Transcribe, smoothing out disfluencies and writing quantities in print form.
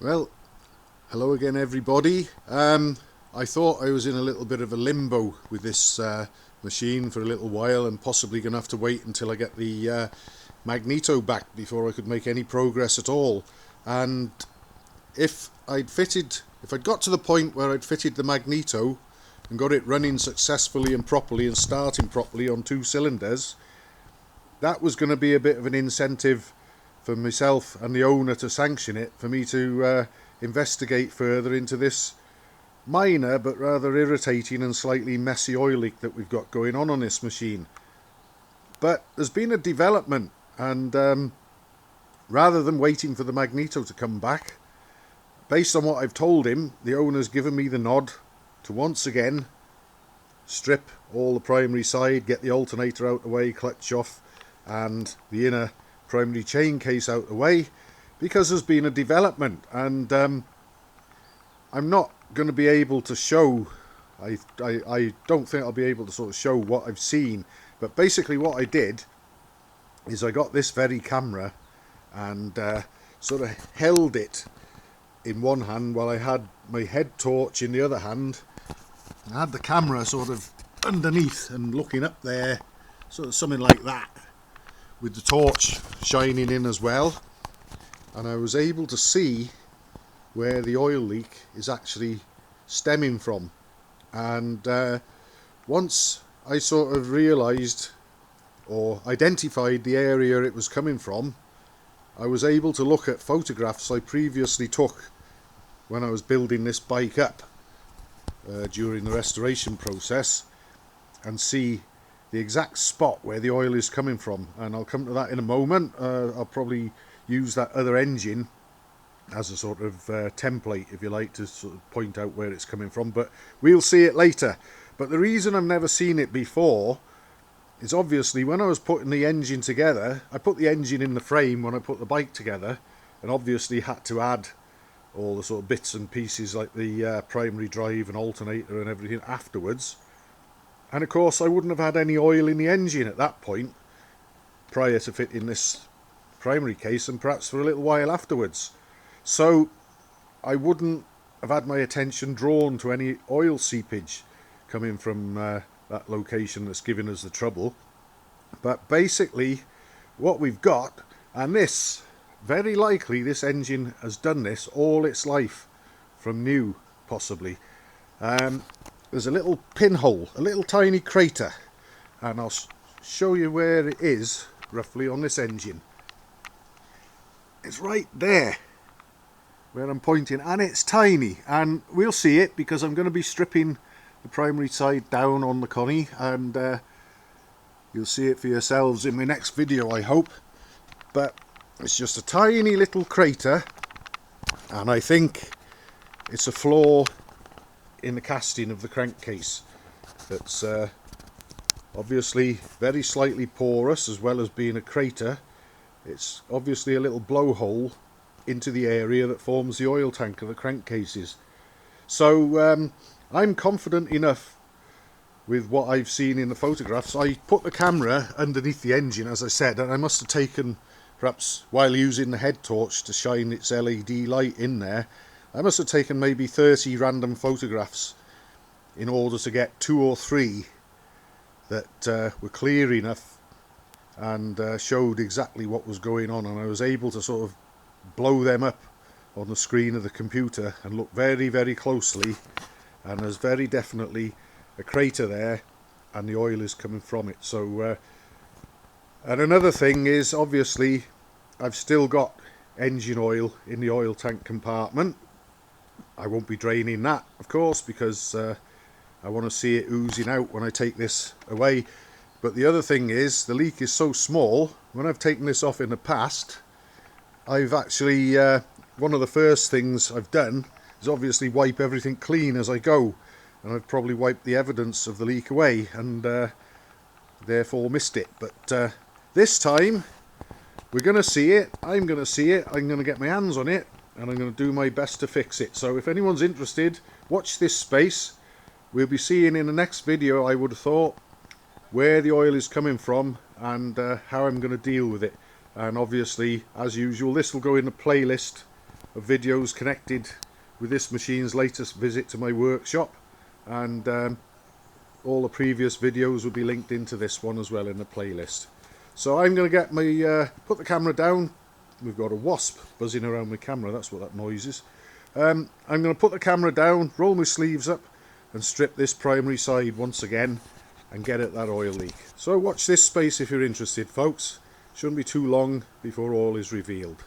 Well, hello again everybody. I thought I was in a little bit of a limbo with this machine for a little while and possibly going to have to wait until I get the magneto back before I could make any progress at all. And if I'd got to the point where I'd fitted the magneto and got it running successfully and properly and starting properly on 2 cylinders, that was going to be a bit of an incentive for myself and the owner to sanction it, for me to investigate further into this minor but rather irritating and slightly messy oil leak that we've got going on this machine. But there's been a development, and rather than waiting for the magneto to come back, based on what I've told him, the owner's given me the nod to once again strip all the primary side, get the alternator out the way, clutch off, and the inner primary chain case out the way, because there's been a development, and I'm not going to be able to show, I don't think I'll be able to sort of show what I've seen, but basically what I did is I got this very camera and sort of held it in one hand while I had my head torch in the other hand. I had the camera sort of underneath and looking up there, sort of something like that, with the torch shining in as well, and I was able to see where the oil leak is actually stemming from. And once I sort of realised or identified the area it was coming from, I was able to look at photographs I previously took when I was building this bike up during the restoration process and see the exact spot where the oil is coming from, and I'll come to that in a moment. I'll probably use that other engine as a sort of template, if you like, to sort of point out where it's coming from, but we'll see it later. But the reason I've never seen it before is obviously when I was putting the engine together, I put the engine in the frame when I put the bike together, and obviously had to add all the sort of bits and pieces like the primary drive and alternator and everything afterwards. And of course I wouldn't have had any oil in the engine at that point prior to fitting this primary case, and perhaps for a little while afterwards. So I wouldn't have had my attention drawn to any oil seepage coming from that location that's giving us the trouble. But basically what we've got, and this, very likely this engine has done this all its life from new possibly, there's a little pinhole, a little tiny crater, and I'll show you where it is roughly on this engine. It's right there where I'm pointing, and it's tiny, and we'll see it because I'm going to be stripping the primary side down on the Connie, and you'll see it for yourselves in my next video, I hope. But it's just a tiny little crater, and I think it's a flaw in the casting of the crankcase that's obviously very slightly porous, as well as being a crater. It's obviously a little blowhole into the area that forms the oil tank of the crankcases. So I'm confident enough with what I've seen in the photographs. I put the camera underneath the engine, as I said, and I must have taken, perhaps while using the head torch to shine its LED light in there, I must have taken maybe 30 random photographs in order to get 2 or 3 that were clear enough and showed exactly what was going on, and I was able to sort of blow them up on the screen of the computer and look very, very closely, and there's very definitely a crater there and the oil is coming from it. So and another thing is, obviously I've still got engine oil in the oil tank compartment. I won't be draining that, of course, because I want to see it oozing out when I take this away. But the other thing is, the leak is so small, when I've taken this off in the past, I've actually, one of the first things I've done is obviously wipe everything clean as I go, and I've probably wiped the evidence of the leak away and therefore missed it. But this time we're going to see it, I'm going to see it, I'm going to get my hands on it, and I'm going to do my best to fix it. So if anyone's interested, watch this space. We'll be seeing in the next video, I would have thought, where the oil is coming from and how I'm going to deal with it. And obviously, as usual, this will go in the playlist of videos connected with this machine's latest visit to my workshop, and all the previous videos will be linked into this one as well in the playlist. So I'm going to get my put the camera down. We've got a wasp buzzing around my camera, that's what that noise is. I'm going to put the camera down, roll my sleeves up and strip this primary side once again and get at that oil leak. So watch this space if you're interested, folks. Shouldn't be too long before all is revealed.